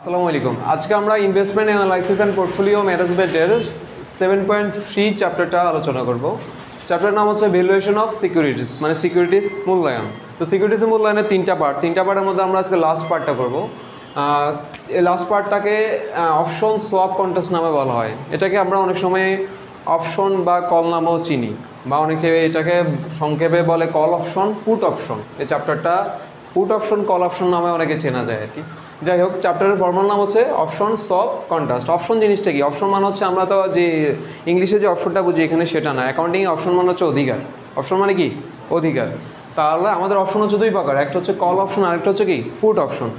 আসসালামু আলাইকুম। আজকে আমরা ইনভেস্টমেন্ট অ্যানালাইসিস অ্যান্ড পোর্টফোলিও ম্যানেজমেন্টের 7.3 চ্যাপ্টারটা আলোচনা করব। চ্যাপ্টার নাম হচ্ছে ভ্যালুয়েশন অফ সিকিউরিটিস, মানে সিকিউরিটিস মূল্যায়ন। তো সিকিউরিটিস মূল্যায়নের তিনটা পার্টের মধ্যে আমরা আজকে লাস্ট পার্টটা করব। এই লাস্ট পার্টটাকে অপশন সোয়াপ কন্টেস্ট নামে বলা হয়। এটাকে আমরা অনেক সময় অপশন বা কল নামেও চিনি, বা অনেকে এটাকে সংক্ষেপে বলে কল অপশন, পুট অপশন। এই চ্যাপ্টারটা পুট অপশন, কল অপশন নামে অনেকে চেনা যায় আর কি। যাই হোক, চ্যাপ্টারের ফর্মাল নাম হচ্ছে অপশন সোয়াপ কন্ট্রাস্ট। অপশন জিনিসটা কি? অপশন মানে হচ্ছে, আমরা তো যে ইংলিশে যে অপশনটা বুঝি এখানে সেটা না। অ্যাকাউন্টিং অপশন মানে হচ্ছে অধিকার। অপশন মানে কি? অধিকার। তাহলে আমাদের অপশন হচ্ছে দুই প্রকার, একটা হচ্ছে কল অপশন, আরেকটা হচ্ছে কি পুট অপশন।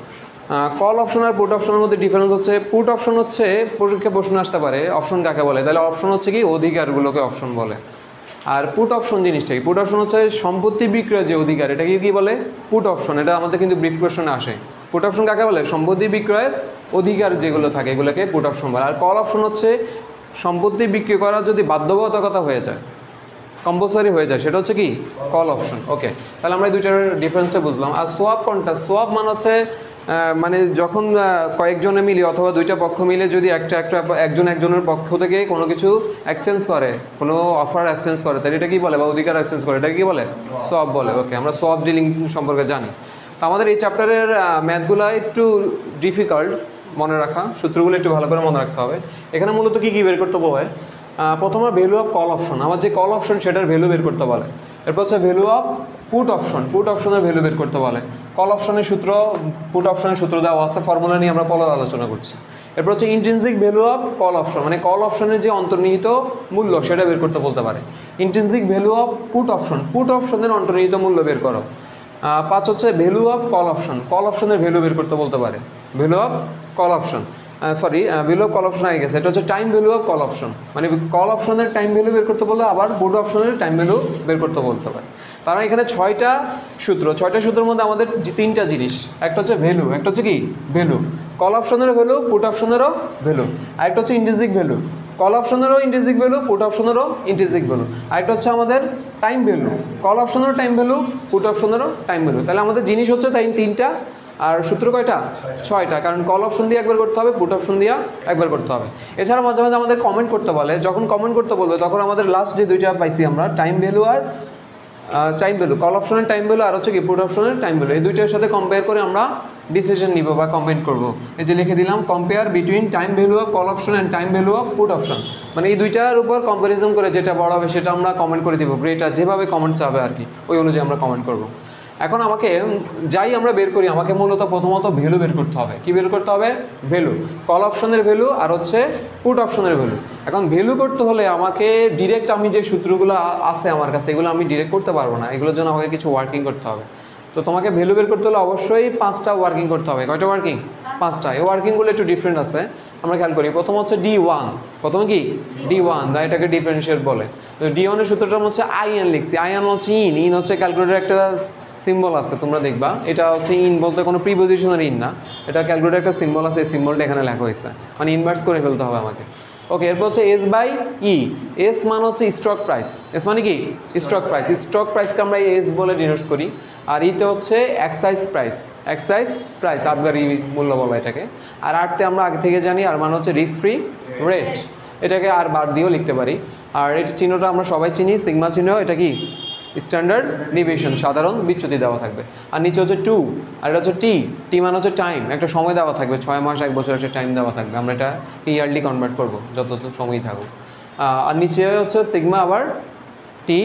কল অপশন আর পুট অপশনের মধ্যে ডিফারেন্স হচ্ছে, পুট অপশন হচ্ছে পরীক্ষায় প্রশ্ন আসতে পারে অপশন কাকে বলে, তাহলে অপশন হচ্ছে কি অধিকারগুলোকে অপশন বলে। আর পুট অপশন জিনিসটা কি? পুট অপশন হচ্ছে সম্পত্তি বিক্রয়ের যে অধিকার, এটাকে কি বলে? Put option. এটা আমাদের কিন্তু ব্রিফ কোয়েশ্চনে আসে। পুট অপশন কাকে বলে? সম্পত্তি বিক্রয়ের অধিকার যেগুলো থাকে এগুলোকে পুট অপশন বলে। আর কল অপশন হচ্ছে সম্পত্তি বিক্রি করার যদি বাধ্যবাধকতা হয়ে যায়, কম্পালসারি হয়ে যায়, সেটা হচ্ছে কি কল অপশন। ওকে, তাহলে আমরা এই দুইটার ডিফারেন্সটা বুঝলাম। আর সোয়াপ কন্ট্রাস্ট, সোয়াপ মানে হচ্ছে মানে যখন কয়েকজনে মিলে অথবা দুইটা পক্ষ মিলে যদি একজনের পক্ষ থেকে কোনো কিছু এক্সচেঞ্জ করে, কোনো অফার এক্সচেঞ্জ করে, তাহলে এটা কি বলে? বা অধিকার এক্সচেঞ্জ করে, এটা কি বলে? সোয়াপ বলে। ওকে, আমরা সোয়াপ ডিলিং সম্পর্কে জানি। তো আমাদের এই চ্যাপ্টারের ম্যাথগুলো একটু ডিফিকাল্ট মনে রাখা, সূত্রগুলো একটু ভালো করে মনে রাখতে হবে। এখানে মূলত কী কী বের করতে বলে? প্রথমে ভ্যালু অফ কল অপশন, আমার যে কল অপশন সেটার ভ্যালু বের করতে বলে। এরপর হচ্ছে value of put option, put অপশনের ভ্যালু বের করতে বলে। কল অপশনের সূত্র, পুট অপশনের সূত্র দেওয়া আছে, ফর্মুলা নিয়ে আমরা পরে আলোচনা করছি। এরপর হচ্ছে intrinsic value of call option, মানে কল অপশনের যে অন্তর্নিহিত মূল্য সেটা বের করতে বলতে পারে। Intrinsic value of put option, put অপশনের অন্তর্নিহিত মূল্য বের করো। 5 হচ্ছে value of call option, call অপশনের ভ্যালু বের করতে বলতে পারে। Value of call option, value of call option হয়ে গেছে। এটা হচ্ছে time value of call option, মানে কল অপশনের টাইম ভ্যালু বের করতে বললে আবার পুট অপশনের টাইম ভ্যালু বের করতে বলতে পারে। তার মানে এখানে 6টা সূত্রের মধ্যে আমাদের যে 3টা জিনিস, একটা হচ্ছে ভ্যালু, একটা হচ্ছে কি ভ্যালু, কল অপশনেরও ভ্যালু, পুট অপশনেরও ভ্যালু। আরেকটা হচ্ছে ইন্ট্রিনসিক ভ্যালু, কল অপশনেরও ইন্ট্রিনসিক ভ্যালু, পুট অপশনেরও ইন্ট্রিনসিক ভ্যালু। আরেকটা হচ্ছে আমাদের টাইম ভ্যালু, কল অপশনেরও টাইম ভ্যালু, পুট অপশনেরও টাইম ভ্যালু। তাহলে আমাদের জিনিস হচ্ছে তাই 3টা, আর সূত্র কয়টা? 6টা, কারণ কল অপশন দিয়ে একবার করতে হবে, পুট অপশন দিয়ে একবার করতে হবে। এছাড়া মাঝে মাঝে আমাদের কমেন্ট করতে বলে, যখন কমেন্ট করতে বলবে তখন আমাদের লাস্ট যে 2টা পাইছি আমরা, টাইম ভ্যালু আর টাইম ভ্যালু, কল অপশনের টাইম ভ্যালু আর হচ্ছে কি পুট অপশনের টাইম ভ্যালু, এই দুইটার সাথে কম্পেয়ার করে আমরা ডিসিশন নিব বা কমেন্ট করব। এই যে লিখে দিলাম, compare between time value of call option and time value of put option, মানে এই দুইটার উপর কম্পারিজন করে যেটা বড় হবে সেটা আমরা কমেন্ট করে দিব। গ্রেটার যেভাবে কমেন্ট চাবে আর কি, ওই অনুযায়ী আমরা কমেন্ট করব। এখন আমাকে যাই আমরা বের করি, আমাকে মূলত প্রথমত ভ্যালু বের করতে হবে। কি বের করতে হবে? ভ্যালু, কল অপশনের ভ্যালু আর হচ্ছে পুট অপশনের ভ্যালু। এখন ভ্যালু করতে হলে আমাকে ডিরেক্ট, আমি যে সূত্রগুলো আছে আমার কাছে এগুলো আমি ডিরেক্ট করতে পারবো না, এগুলোর জন্য আমাকে কিছু ওয়ার্কিং করতে হবে। তো তোমাকে ভ্যালু বের করতে হলে অবশ্যই 5টা ওয়ার্কিং করতে হবে। কয়টা ওয়ার্কিং? 5টা। এই ওয়ার্কিংগুলো একটু ডিফারেন্ট আছে, আমরা খেয়াল করি। প্রথম হচ্ছে D1, প্রথমে কি D1, যা এটাকে ডিফারেন্সিয়েট বলে। তো D1 এর সূত্রটা হচ্ছে IN লিখছি, IN হচ্ছে ইন হচ্ছে ক্যালকুলেটর একটা সিম্বল আছে, তোমরা দেখবা। এটা হচ্ছে ইন বলতে কোনো প্রিপোজিশনের ইন না, এটা ক্যালকুলেটর একটা সিম্বল আছে, এই সিম্বলটা এখানে লেখা হয়েছে, মানে ইনভার্স করে ফেলতে হবে আমাকে। ওকে, এরপর হচ্ছে S/E, এস মানে হচ্ছে স্টক প্রাইস, এস মানে কি স্টক প্রাইস, স্টক প্রাইসকে আমরা এস বলে ডিনোট করি। আর ইতে হচ্ছে এক্সাইজ প্রাইস, আবগারি মূল্য বলা এটাকে। আর আরতে আমরা আগে থেকে জানি, আর মানে হচ্ছে রিস্ক ফ্রি রেট, এটাকে আর বার দিয়েও লিখতে পারি। আর এটা চিহ্নটা আমরা সবাই চিনি, সিগমা চিহ্ন, এটা কি স্ট্যান্ডার্ড ডিভিয়েশন, সাধারণ বিচ্যুতি দেওয়া থাকবে। আর নিচে হচ্ছে 2, আর এটা হচ্ছে টি মানে হচ্ছে টাইম, একটা সময় দেওয়া থাকবে, 6 মাস 1 বছর একটা টাইম দেওয়া থাকবে, আমরা এটা ইয়ারলি কনভার্ট করবো যত সময়ই থাকুক। আর নিচে হচ্ছে সিগমা আবার টি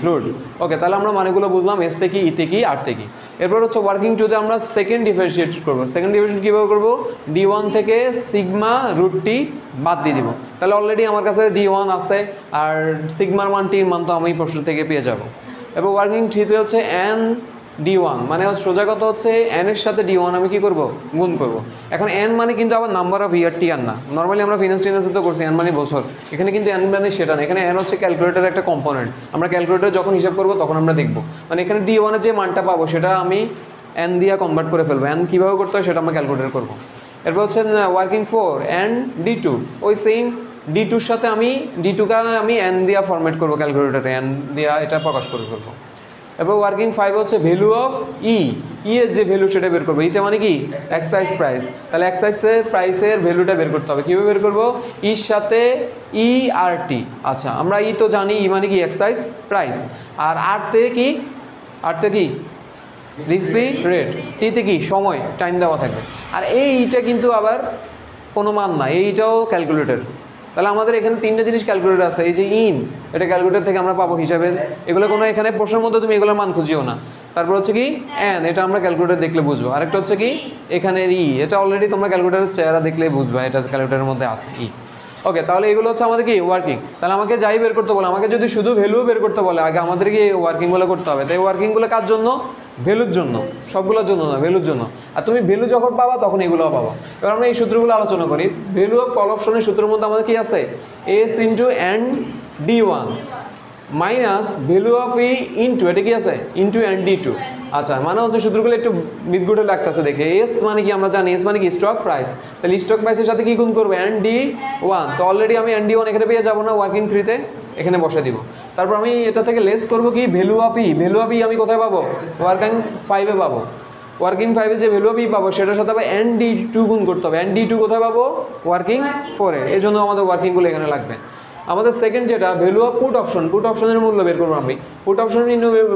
রুট। ওকে, তাহলে আমরা মানেগুলো বুঝলাম, এস থেকে ই থেকে আর থেকে। এরপর হচ্ছে ওয়ার্কিং টুতে আমরা সেকেন্ড ডিফারেন্সিয়েট করবো। সেকেন্ড ডিফারেন্সিয়েট কীভাবে করবো? D1 থেকে সিগমা রুট টি বাদ দিয়ে দিব। তাহলে অলরেডি আমার কাছে D1 আছে, আর সিগমার মান টির মান তো আমি প্রশ্ন থেকে পেয়ে যাব। এরপর ওয়ার্কিং থ্রিতে হচ্ছে D1, মানে সোজা কথা হচ্ছে n এর সাথে D1 আমি কি করব? গুণ করব। এখন n মানে কিন্তু আবার নাম্বার অফ ইয়ার, টি আর না। নর্মালি আমরা ফিনান্স টিনান্সে তো করছি n মানে বছর, এখানে কিন্তু n মানে সেটা না, এখানে n হচ্ছে ক্যালকুলেটরের একটা কম্পোনেন্ট। আমরা ক্যালকুলেটর যখন হিসাব করব তখন আমরা দেখব, মানে এখানে D1 এর যে মানটা পাবো সেটা আমি n দিয়ে কনভার্ট করে ফেলবো। n কীভাবে করতে হয় সেটা আমরা ক্যালকুলেটর করবো। এরপর হচ্ছে ওয়ার্কিং 4 and D2, ওই সেম D2-র সাথে আমি D2-কে আমি n দিয়া ফরম্যাট করবো ক্যালকুলেটরে, n দিয়া এটা প্রকাশ করে ফেলবো। এরপর ওয়ার্কিং 5 হচ্ছে ভ্যালু অফ ই, এর যে ভ্যালু সেটা বের করবো। ইতে মানে কি এক্সারসাইজ প্রাইস, তাহলে এক্সারসাইজের প্রাইসের ভ্যালুটা বের করতে হবে। কীভাবে বের করবো? ইর সাথে ই আর টি। আচ্ছা আমরা ই তো জানি, ই মানে কি এক্সারসাইজ প্রাইস, আর আর তে কি, আর তে কি রিস্ক ফ্রি রেট, টিতে কি সময় টাইম দেওয়া থাকবে। আর এইটা কিন্তু আবার কোনো মান না, এইটাও ক্যালকুলেটর। তাহলে আমাদের এখানে তিনটা জিনিস ক্যালকুলেটর আছে। এই যে ইন, এটা ক্যালকুলেটর থেকে আমরা পাবো হিসাবে, এগুলো কোনো এখানে প্রশ্নের মধ্যে তুমি এগুলোর মান খুঁজিও না। তারপর হচ্ছে কি এন, এটা আমরা ক্যালকুলেটর দেখলে বুঝবো। আরেকটা হচ্ছে কি এখানে ই, এটা অলরেডি তোমরা ক্যালকুলেটরের চেহারা দেখলে বুঝবা এটা ক্যালকুলেটরের মধ্যে আছে ই। ওকে, তাহলে এগুলো হচ্ছে আমাদের কি ওয়ার্কিং। তাহলে আমাকে যাই বের করতে বলে, আমাকে যদি শুধু ভ্যালু বের করতে বলে, আগে আমাদেরকে ওয়ার্কিংগুলো করতে হবে। তাই ওয়ার্কিংগুলো কার জন্য? ভ্যালুর জন্য, সবগুলোর জন্য না, ভ্যালুর জন্য। আর তুমি ভ্যালু যখন পাবা তখন এগুলোও পাবা। এবার আমরা এই সূত্রগুলো আলোচনা করি। ভ্যালু অফ কল অপশনের সূত্রের মধ্যে আমাদের কি আছে? S into N D one minus value of E into, এটা কি আছে? Into N D two. আচ্ছা মানে হচ্ছে সূত্রগুলো একটু মিদগুটে লাগতেছে দেখে। এস মানে কি আমরা জানি, এস মানে কি স্টক প্রাইস। তাহলে স্টক প্রাইসের সাথে কি গুণ করবো? N D one. তো অলরেডি আমি এন ডি ওয়ান এখানে পেয়ে যাবো না, ওয়ার্কিং থ্রিতে এখানে বসে দিব। তারপর আমি এটা থেকে লেস করবো কি value of E. Value of E আমি কোথায় পাবো? ওয়ার্কিং ফাইভে পাবো। ওয়ার্কিং ফাইভে যে ভ্যালু অফ ই পাবো সেটার সাথে আবার এন ডি টু গুণ করতে হবে। এন ডি টু কোথায় পাবো? ওয়ার্কিং ফোরে। এই জন্য আমাদের ওয়ার্কিংগুলো এখানে লাগবে। আমাদের সেকেন্ড যেটা value of put option, put অপশনের মূল্য বের করবো আমি। পুট অপশন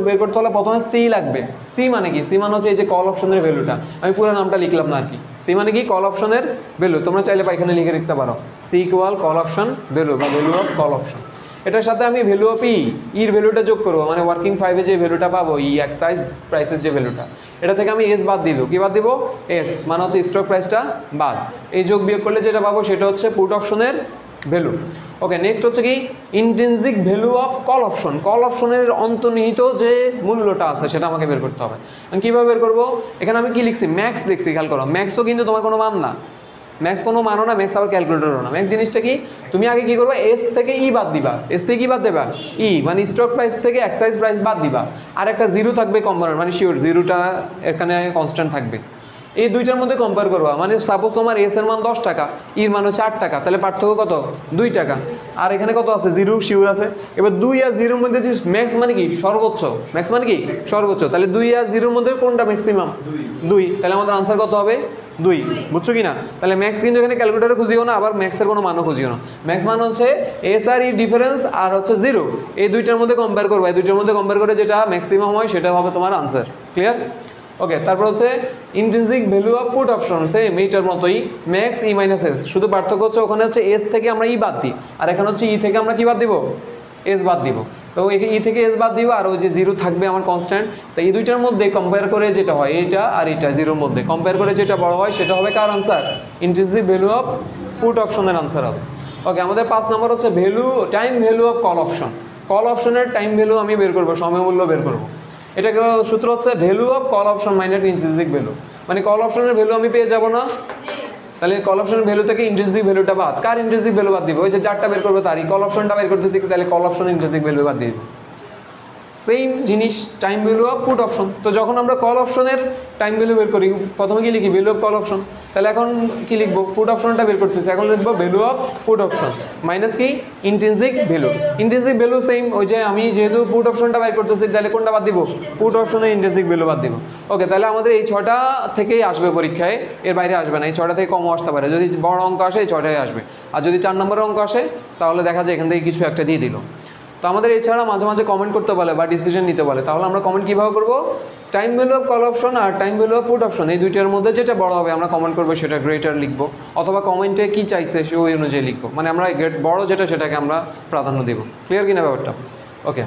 বের করতে হলে প্রথমে সি লাগবে। সি মানে কি? সি মানে হচ্ছে এই যে কল অপশনের ভ্যালুটা, আমি পুরো নামটা লিখলাম না আর কি। সি মানে কি? কল অপশনের ভ্যালু। তোমরা চাইলে এখানে লিখে রাখতে পারো C equal call option value বা ভ্যালু অফ কল অপশন। এটার সাথে আমি ভ্যালু অফ ইর ভ্যালুটা যোগ করবো, মানে ওয়ার্কিং ফাইভে যে ভ্যালুটা পাবো, ই এক্সাইজ প্রাইসের যে ভ্যালুটা, এটা থেকে আমি এস বাদ দিব। কি বাদ দিব? এস মানে হচ্ছে স্টক প্রাইসটা বাদ। এই যোগ বিয়োগ করলে যেটা পাবো সেটা হচ্ছে পুট অপশনের ভ্যালু। ওকে, নেক্সট হচ্ছে কি intrinsic value of call option. Call অপশনের অন্তর্নিহিত যে মূল্যটা আছে সেটা আমাকে বের করতে হবে। আমি কীভাবে বের করবো? এখানে আমি কি লিখছি? ম্যাক্স লিখছি, খেয়াল করো। ম্যাক্সও কিন্তু তোমার কোনো মান না, ম্যাক্স কোনো মানও না, ম্যাক্স আবার ক্যালকুলেটরও না। ম্যাক্স জিনিসটা কি? তুমি আগে কি করবা? এস থেকে ই বাদ দিবা। এস থেকে কি বাদ দেবা? ই মানে স্টক প্রাইস থেকে এক্সাইজ প্রাইস বাদ দিবা। আর একটা জিরো থাকবে কম্পারেন্ট, মানে শিওর জিরোটা এখানে কনস্ট্যান্ট থাকবে। এই দুইটার মধ্যে কম্পেয়ার করবা। মানে সাপোজ তোমার এস এর মান 10 টাকা, ইর মান হচ্ছে 8 টাকা, তাহলে পার্থক্য কত? 2 টাকা। আর এখানে কত আছে? জিরো শিওর আছে। এবার 2 আর 0-র মধ্যে যে ম্যাক্স মানে কি? সর্বোচ্চ। ম্যাক্স মানে কি? সর্বোচ্চ। তাহলে 2 আর 0-র মধ্যে কোনটা ম্যাক্সিমাম? 2। তাহলে আমাদের আনসার কত হবে? 2। বুঝছো কি না? তাহলে ম্যাক্স কিন্তু এখানে ক্যালকুলেটরে খুঁজিও না, আবার ম্যাক্সের কোনো মানও খুঁজিও না। ম্যাক্স মান হচ্ছে এস আর ই ডিফারেন্স আর হচ্ছে 0, এই দুইটার মধ্যে কম্পেয়ার করবো। এই দুইটার মধ্যে কম্পেয়ার করে যেটা ম্যাক্সিমাম হয় সেটা হবে তোমার আনসার। ক্লিয়ার? ওকে, তারপর হচ্ছে intrinsic value of put option, same এইটার মতোই ম্যাক্স ই মাইনাস এস। শুধু পার্থক্য হচ্ছে ওখানে হচ্ছে এস থেকে আমরা ই বাদ দিই, আর এখানে হচ্ছে ই থেকে আমরা কি বাদ দিব? এস বাদ দিব। তো ই থেকে এস বাদ দিব, আর ওই যে জিরো থাকবে আমার কনস্ট্যান্ট। তো এই দুইটার মধ্যে কম্পেয়ার করে যেটা হয়, এইটা আর এইটা জিরোর মধ্যে কম্পেয়ার করে যেটা বড় হয় সেটা হবে কার answer? Intrinsic value of put অপশনের আনসার হবে। ওকে, আমাদের 5 নম্বর হচ্ছে value time value of call option. Call অপশনের টাইম ভ্যালু আমি বের করবো, সময় মূল্য বের করবো। এটাকে সূত্র হচ্ছে value of call option minus intrinsic value. মানে কল অপশনের ভ্যালু আমি পেয়ে যাবো না, তাহলে কল অপশনের ভ্যালু থেকে ইন্ট্রিনসিক ভ্যালুটা বাদ। কার ইন্ট্রিনসিক ভ্যালু বাদ দিব? ওই যে যারটা বের করবে তারই। কল অপশনটা বের করতেছি, তাহলে কল অপশন ইন্ট্রিনসিক ভ্যালু বাদ দিয়ে দিব। সেম জিনিস time value of put option. তো যখন আমরা কল অপশনের টাইম ভ্যালু বের করি, প্রথমে কি লিখি? Value of call option. তাহলে এখন কি লিখবো? পুট অপশনটা বের করতেছি, এখন লিখবো value of put option minus কি? Intrinsic value. Intrinsic value same, ওই যে আমি যেহেতু পুট অপশনটা বের করতেছি, তাহলে কোনটা বাদ দিব? পুট অপশনের ইন্ট্রিনসিক ভ্যালু বাদ দিব। ওকে, তাহলে আমাদের এই 6টা থেকেই আসবে পরীক্ষায়, এর বাইরে আসবে না। এই 6টা থেকে কমও আসতে পারে, যদি বড় অঙ্ক আসে এই 6টাই আসবে। আর যদি 4 নম্বরের অঙ্ক আসে তাহলে দেখা যায় এখান থেকে কিছু একটা দিয়ে দিল। তো আমাদের এছাড়া মাঝে মাঝে কমেন্ট করতে বলে বা ডিসিশন নিতে বলে, তাহলে আমরা কমেন্ট কীভাবে করবো? Time value of call option আর time value of put option, এই দুইটার মধ্যে যেটা বড় হবে আমরা কমেন্ট করবো সেটা গ্রেটার লিখবো, অথবা কমেন্টে কী চাইছে সে ওই অনুযায়ী লিখবো। মানে আমরা বড় যেটা সেটাকে আমরা প্রাধান্য দেবো। ক্লিয়ার কিনা ব্যাপারটা? ওকে।